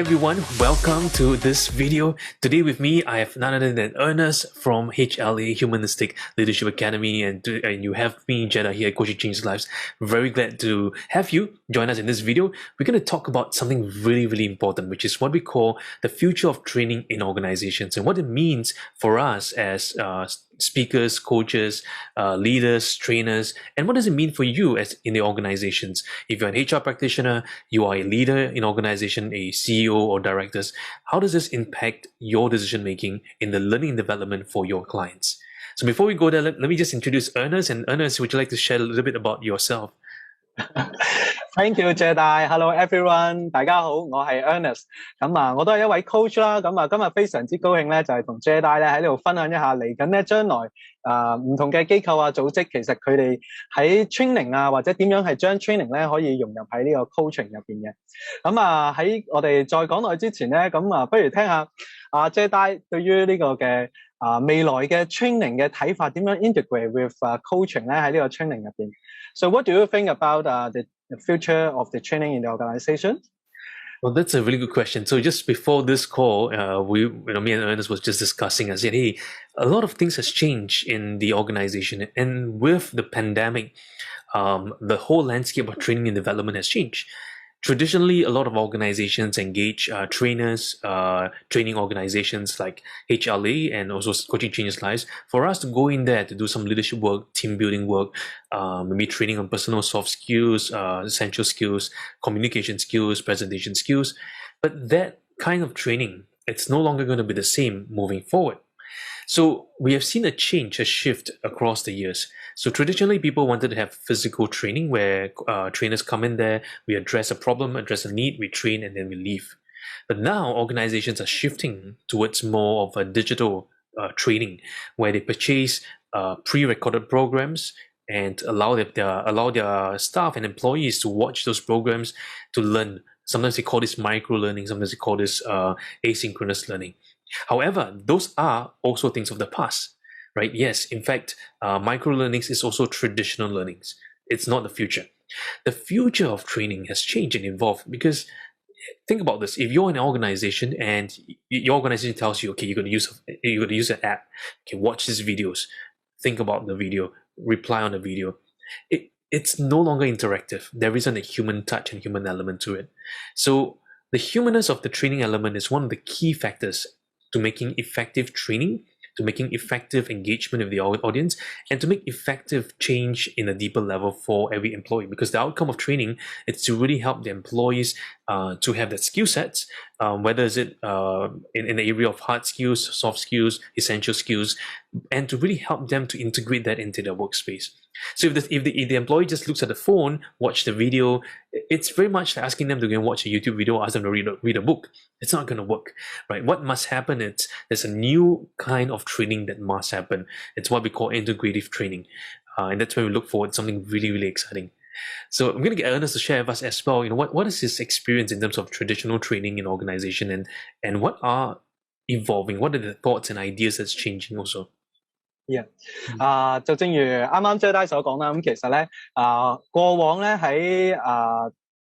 everyone, welcome to this video. Today with me, I have none other than Ernest from HLA Humanistic Leadership Academy, and you have me, Jeddah, here at Coaching Changes Lives. Very glad to have you join us in this video. We're going to talk about something really, really important, which is what we call the future of training in organizations and what it means for us as speakers, coaches, leaders, trainers, and what does it mean for you as in the organizations? If you're an HR practitioner, you are a leader in organization, a CEO or directors, how does this impact your decision making in the learning and development for your clients? So before we go there, let me just introduce Ernest. And Ernest, would you like to share a little bit about yourself? Thank you, Jedi. Hello, everyone. 大家好，我係 Ernest。我都係一位 coach 啦。今日非常之高興咧，就係同 Jedi 咧喺呢度分享一下嚟緊咧將來唔同嘅機構啊組織，其實佢哋喺 training 啊或者點樣係將 training 咧可以融入喺呢個 coaching 入邊嘅。喺我哋再講落去之前咧，不如聽下Jedi 對於呢個嘅未來嘅 training 嘅睇法，點樣 integrate with coaching 咧喺呢個 training 入邊。So what do you think about the future of the training in the organization? Well, that's a really good question. So just before this call, me and Ernest was just discussing. I said, hey, a lot of things has changed in the organization, and with the pandemic, the whole landscape of training and development has changed. Traditionally, a lot of organizations engage trainers, training organizations like HLA and also Coaching Changes Lives for us to go in there to do some leadership work, team building work, maybe training on personal soft skills, essential skills, communication skills, presentation skills. But that kind of training, it's no longer going to be the same moving forward. So we have seen a change, a shift across the years. So traditionally, people wanted to have physical training where trainers come in there, we address a problem, address a need, we train, and then we leave. But now organizations are shifting towards more of a digital training where they purchase pre-recorded programs and allow their staff and employees to watch those programs to learn. Sometimes they call this micro-learning, sometimes they call this asynchronous learning. However, those are also things of the past, right? Yes, in fact, micro-learnings is also traditional learnings. It's not the future. The future of training has changed and evolved because think about this. If you're in an organization and your organization tells you, okay, you're going to use an app, okay, watch these videos, think about the video, reply on the video. It's no longer interactive. There isn't a human touch and human element to it. So the humanness of the training element is one of the key factors to making effective training, to making effective engagement with the audience, and to make effective change in a deeper level for every employee. Because the outcome of training is to really help the employees to have that skill sets, whether is it in the area of hard skills, soft skills, essential skills, and to really help them to integrate that into their workspace. So if the employee just looks at the phone, watch the video, it's very much like asking them to go and watch a YouTube video or ask them to read a book. It's not going to work, right? What must happen is there's a new kind of training that must happen. It's what we call integrative training. And that's when we look forward to something really, really exciting. So I'm going to get Ernest to share with us as well, what is his experience in terms of traditional training in organization and what are evolving? What are the thoughts and ideas that's changing also? Yeah. 就正如啱啱 Jedi 所講啦，咁其實咧過往咧喺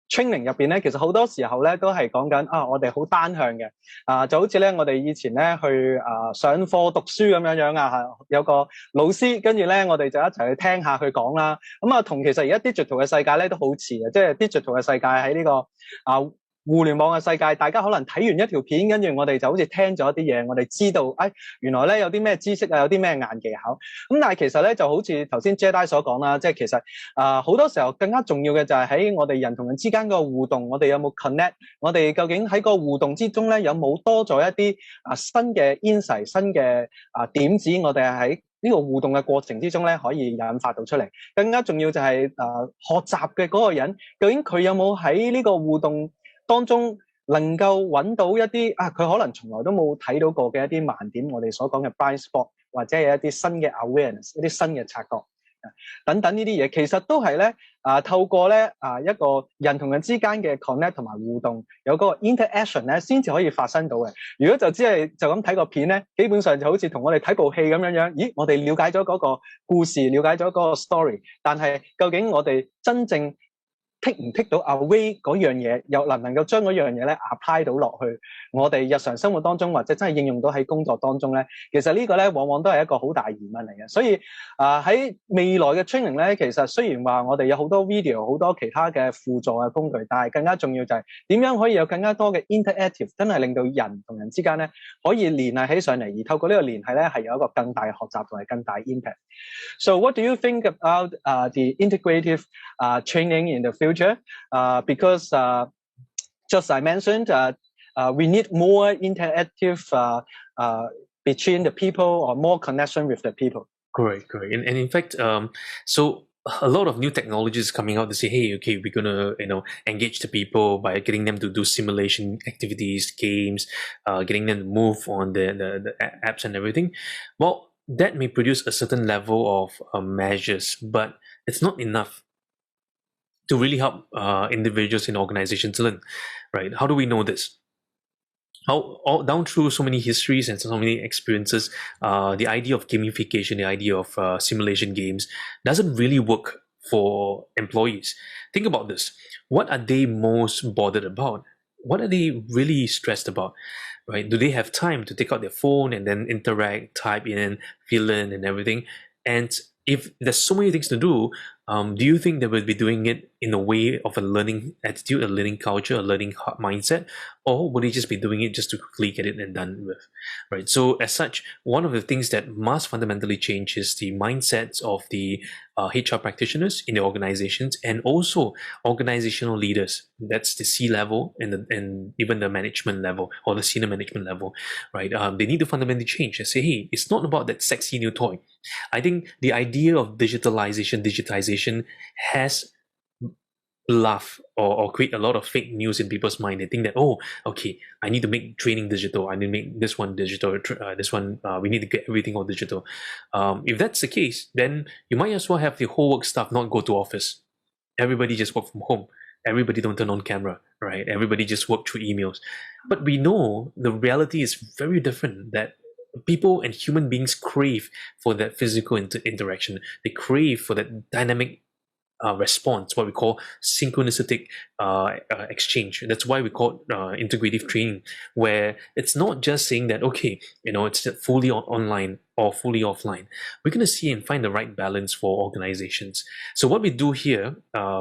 training 入邊咧，其實好多時候咧都係講緊我哋好單向嘅就好似咧我哋以前咧去上課讀書咁樣有個老師，跟住咧我哋就一齊去聽下佢講啦。同其實而家 digital 嘅世界咧都好似嘅，即係 digital 嘅世界喺呢個互聯網嘅世界，大家可能睇完一條片，跟住我哋就好似聽咗一啲嘢，我哋知道原來咧有啲咩知識有啲咩硬技巧。咁但係其實咧就好似頭先 Jedi 所講啦，即係其實好多時候更加重要嘅就係喺我哋人同人之間個互動，我哋有冇 connect， 我哋究竟喺個互動之中咧有冇多咗一啲新嘅 insight， 新嘅點子，我哋喺呢個互動嘅過程之中咧可以引發到出嚟。更加重要就係學習嘅嗰個人，究竟佢有冇喺呢個互動當中能夠揾到一啲佢可能從來都冇睇到過嘅一啲盲點，我哋所講嘅 blind spot， 或者係一啲新嘅 awareness， 一啲新嘅察覺等等呢啲嘢，其實都係咧透過咧一個人同人之間嘅 connect 同埋互動，有嗰個 interaction 咧先至可以發生到嘅。如果就只係就咁睇個片咧，基本上就好似同我哋睇部戲咁樣，咦，我哋了解咗嗰個故事，了解咗嗰個 story， 但係究竟我哋真正剔唔剔到 away 嗰樣嘢，又能唔能夠將嗰樣嘢咧 apply 到落去我哋日常生活當中，或者真係應用到喺工作當中咧？其實呢個咧往往都係一個好大疑問嚟嘅。所以喺未來嘅 training 咧，其實雖然話我哋有好多 video、好多其他嘅輔助嘅工具，但係更加重要就係點樣可以有更加多嘅 interactive， 真係令到人同人之間咧可以聯繫起上嚟，而透過呢個聯繫咧係有一個更大嘅學習同埋更大 impact。So what do you think about the integrative training in the future? Because just I mentioned, we need more interactive between the people, or more connection with the people. Correct. And in fact, so a lot of new technologies coming out to say, hey, okay, we're gonna engage the people by getting them to do simulation activities, games, getting them to move on the apps and everything. Well, that may produce a certain level of measures, but it's not enough to really help individuals and organizations learn, right? How do we know this? All down through so many histories and so many experiences, the idea of gamification, the idea of simulation games doesn't really work for employees. Think about this. What are they most bothered about? What are they really stressed about? Right? Do they have time to take out their phone and then interact, type in, fill in and everything? And if there's so many things to do, do you think they will be doing it in a way of a learning attitude, a learning culture, a learning mindset, or would they just be doing it just to quickly get it and done with, right? So as such, one of the things that must fundamentally change is the mindsets of the HR practitioners in the organizations, and also organizational leaders. That's the C-level and even the management level or the senior management level, right? They need to fundamentally change and say, hey, it's not about that sexy new toy. I think the idea of digitization has bluff or create a lot of fake news in people's mind. They think that, oh, okay, I need to make training digital. I need to make this one digital. This one, we need to get everything all digital. If that's the case, then you might as well have the whole work staff not go to office. Everybody just work from home. Everybody don't turn on camera, right? Everybody just work through emails. But we know the reality is very different, that people and human beings crave for that physical interaction. They crave for that dynamic response, what we call synchronistic exchange. That's why we call it integrative training, where it's not just saying that, okay, it's fully online or fully offline. We're going to see and find the right balance for organizations. So what we do here,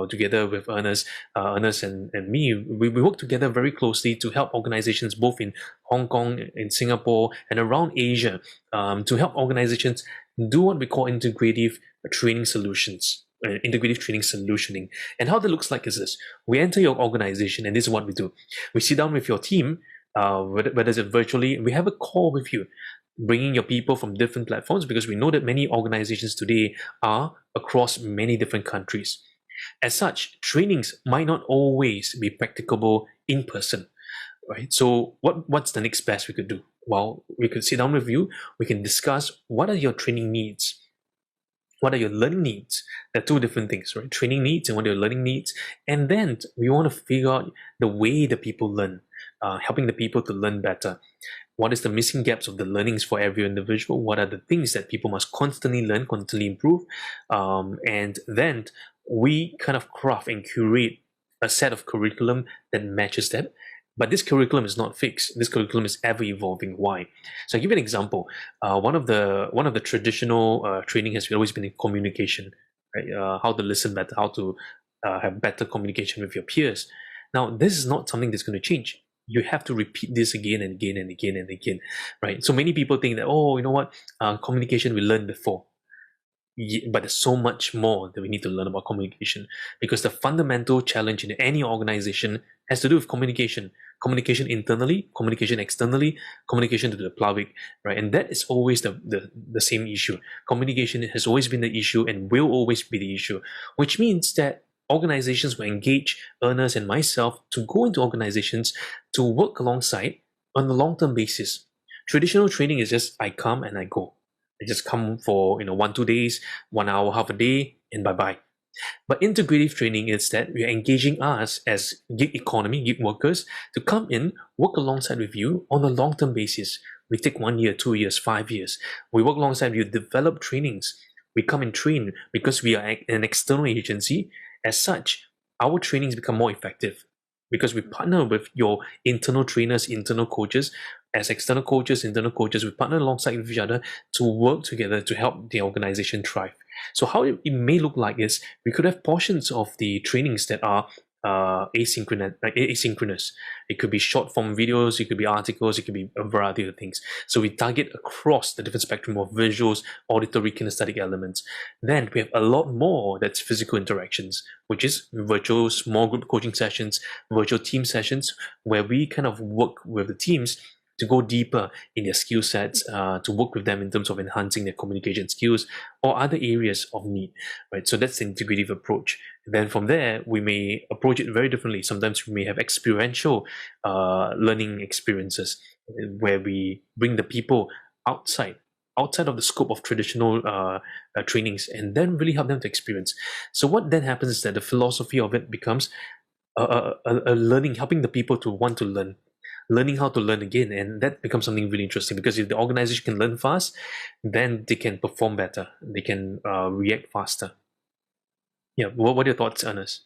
together with Ernest and me, we work together very closely to help organizations both in Hong Kong, in Singapore, and around Asia, to help organizations do what we call integrative training solutions. Integrative training solutioning. And how that looks like is this: we enter your organization, and this is what we do. We sit down with your team, whether it's virtually, we have a call with you, bringing your people from different platforms, because we know that many organizations today are across many different countries. As such, trainings might not always be practicable in person, right? So what's the next best we could do? Well, we could sit down with you, we can discuss what are your training needs. What are your learning needs? They're two different things, right? Training needs and what are your learning needs. And then we want to figure out the way the people learn, helping the people to learn better. What is the missing gaps of the learnings for every individual? What are the things that people must constantly learn, constantly improve? And then we kind of craft and curate a set of curriculum that matches that. But this curriculum is not fixed. This curriculum is ever evolving. Why? So I'll give you an example. One of the traditional training has always been in communication, right? How to listen better, how to have better communication with your peers. Now, this is not something that's going to change. You have to repeat this again and again and again and again, right? So many people think that, oh, you know what, communication we learned before. But there's so much more that we need to learn about communication, because the fundamental challenge in any organization has to do with communication internally, communication externally, communication to the public, right? And that is always the same issue. Communication has always been the issue and will always be the issue, which means that organizations will engage Ernest and myself to go into organizations to work alongside on a long-term basis. Traditional training is just I come and I go. I just come for 1-2 days, 1 hour, half a day, and bye-bye. But integrative training is that we're engaging us as gig economy, gig workers, to come in, work alongside with you on a long-term basis. We take 1 year, 2 years, 5 years. We work alongside you, develop trainings. We come and train because we are an external agency. As such, our trainings become more effective because we partner with your internal trainers, internal coaches. As external coaches, internal coaches, we partner alongside with each other to work together to help the organization thrive. So how it may look like is we could have portions of the trainings that are asynchronous. It could be short form videos, it could be articles, it could be a variety of things. So we target across the different spectrum of visuals, auditory, kinesthetic elements. Then we have a lot more that's physical interactions, which is virtual small group coaching sessions, virtual team sessions, where we kind of work with the teams to go deeper in their skill sets, to work with them in terms of enhancing their communication skills or other areas of need, right? So that's the integrative approach. Then from there, we may approach it very differently. Sometimes we may have experiential learning experiences where we bring the people outside of the scope of traditional trainings and then really help them to experience. So what then happens is that the philosophy of it becomes a learning, helping the people to want to learning how to learn again, and that becomes something really interesting because if the organization can learn fast, then they can perform better, they can react faster. Yeah, what are your thoughts, Ernest?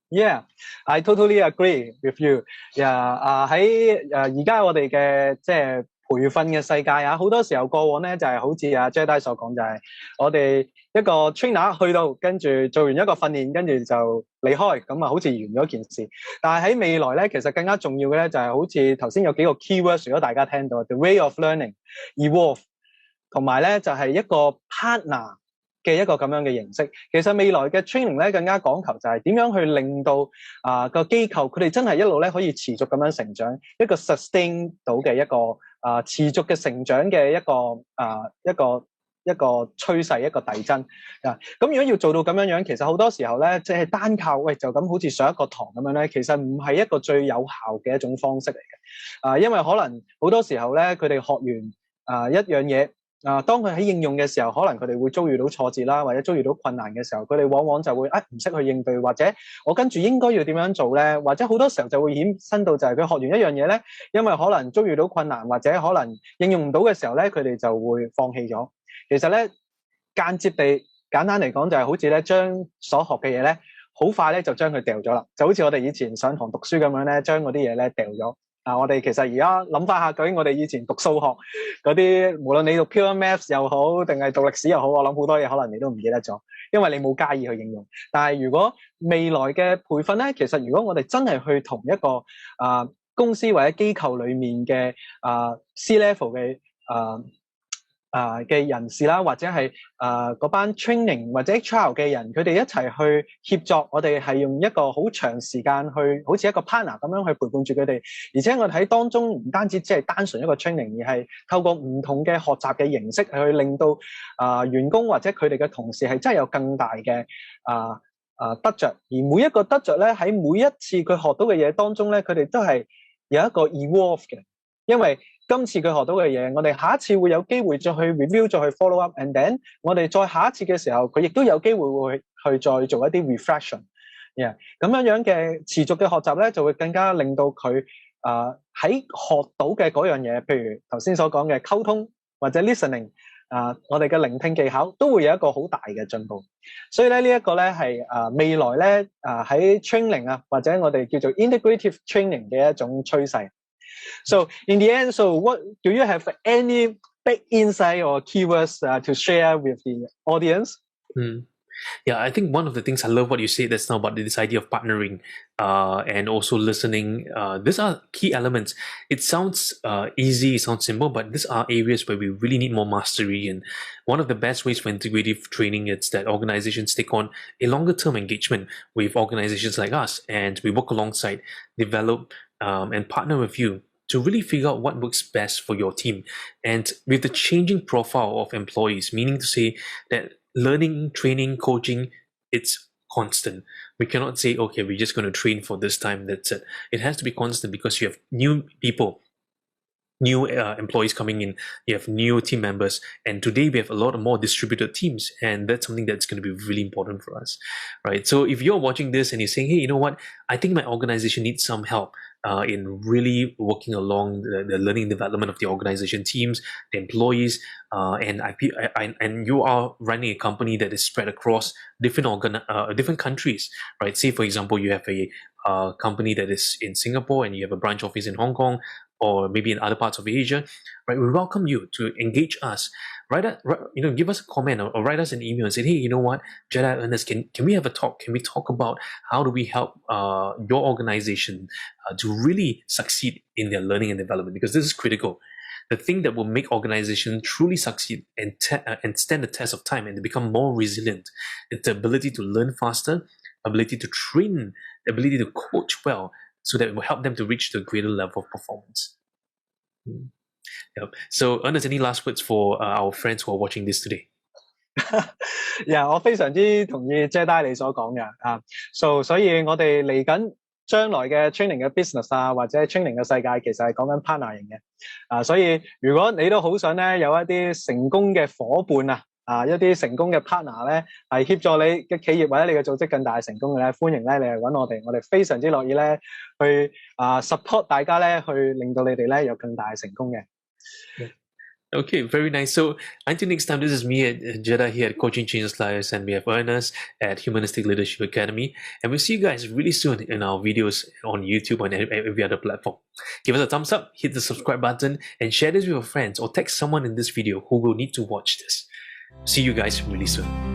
Yeah, I totally agree with you. Yeah, 喺而家我哋嘅即係培訓嘅世界啊，好多時候過往咧就係好似阿 Jedi 所講，就係我哋一個 trainer 去到，跟住做完一個訓練，跟住就離開，咁啊好似完咗件事。但係喺未來咧，其實更加重要嘅咧就係好似頭先有幾個 keywords，如果大家聽到 the way of learning、evolve， 同埋咧就係一個 partner 嘅一個咁樣嘅形式。其實未來嘅 training 咧更加講求就係點樣去令到個機構佢哋真係一路咧可以持續咁樣成長，一個 sustain 到嘅一個持續嘅成長嘅一個趨勢，一個遞增啊。咁如果要做到咁樣樣，其實好多時候咧，即係單靠就咁好似上一個堂咁樣咧，其實唔係一個最有效嘅一種方式嚟嘅。因為可能好多時候咧，佢哋學完一樣嘢。當佢喺應用嘅時候，可能佢哋會遭遇到挫折啦，或者遭遇到困難嘅時候，佢哋往往就會唔識去應對，或者我跟住應該要點樣做咧？或者好多時候就會衍生到就係佢學完一樣嘢咧，因為可能遭遇到困難，或者可能應用唔到嘅時候咧，佢哋就會放棄咗。其實咧，間接地簡單嚟講就係好似咧將所學嘅嘢咧，好快咧就將佢掉咗啦，就好似我哋以前上堂讀書咁樣咧，將嗰啲嘢咧掉咗。我哋其實而家諗翻下，究竟我哋以前讀數學嗰啲，無論你讀 pure maths 又好，定係讀歷史又好，我諗好多嘢可能你都唔記得咗，因為你冇加以去應用。但係如果未來嘅培訓咧，其實如果我哋真係去同一個公司或者機構裡面嘅C level 嘅嘅人士啦，或者係嗰班 training 或者 trial 嘅人，佢哋一齊去協作，我哋係用一個好長時間去，好似一個 partner 咁樣去陪伴住佢哋。而且我哋喺當中唔單止只係單純一個 training， 而係透過唔同嘅學習嘅形式去令到員工或者佢哋嘅同事係真係有更大嘅得着。而每一個得着咧，喺每一次佢學到嘅嘢當中咧，佢哋都係有一個 evolve 嘅，因為今次佢學到嘅嘢，我哋下一次會有機會再去 review， 再去 follow up，and then 我哋再下一次嘅時候，佢亦都有機會會去再做一啲 reflection。咁樣嘅持續嘅學習咧，就會更加令到佢喺學到嘅嗰樣嘢，譬如頭先所講嘅溝通或者 listening，我哋嘅聆聽技巧都會有一個好大嘅進步。所以咧呢一個咧係未來咧喺 training 或者我哋叫做 integrative training 嘅一種趨勢。So in the end, what do you have any big insight or keywords to share with the audience? Yeah, I think one of the things I love what you say that's now about this idea of partnering and also listening. These are key elements. It sounds easy, it sounds simple, but these are areas where we really need more mastery. And one of the best ways for integrative training is that organizations take on a longer term engagement with organizations like us, and we work alongside, develop, and partner with you to really figure out what works best for your team. And with the changing profile of employees, meaning to say that learning, training, coaching, it's constant. We cannot say, okay, we're just going to train for this time, that's it. It has to be constant because you have new people, new employees coming in, you have new team members, and today we have a lot more distributed teams, and that's something that's going to be really important for us, right? So if you're watching this and you're saying, hey, you know what, I think my organization needs some help in really working along the learning and development of the organization teams, the employees, and you are running a company that is spread across different countries, right? Say, for example, you have a company that is in Singapore and you have a branch office in Hong Kong, or maybe in other parts of Asia, right? We welcome you to engage us. Give us a comment or write us an email and say, hey, you know what, Jedi Ernest, can we have a talk? Can we talk about how do we help your organization to really succeed in their learning and development? Because this is critical. The thing that will make organizations truly succeed and stand the test of time and to become more resilient is the ability to learn faster, ability to train, the ability to coach well, so that it will help them to reach the greater level of performance. Yep. So, Ernest, any last words for our friends who are watching this today? Yeah, 我非常之同意 Jedi 你所講嘅啊。所以我哋嚟緊將來嘅 training 嘅 business 啊，或者 training 嘅世界，其實係講緊 partner 型嘅啊。所以如果你都好想咧有一啲成功嘅伙伴啊，一啲成功嘅 partner 咧，係協助你嘅企業或者你嘅組織更大成功嘅咧，歡迎咧你嚟揾我哋，我哋非常之樂意咧去support 大家咧，去令到你哋咧有更大成功嘅。Okay, very nice. So until next time, this is me at Jedi here at Coaching Changes Lives, and we have Ernest at Humanistic Leadership Academy. And we'll see you guys really soon in our videos on YouTube and every other platform. Give us a thumbs up, hit the subscribe button, and share this with your friends or text someone in this video who will need to watch this. See you guys really soon.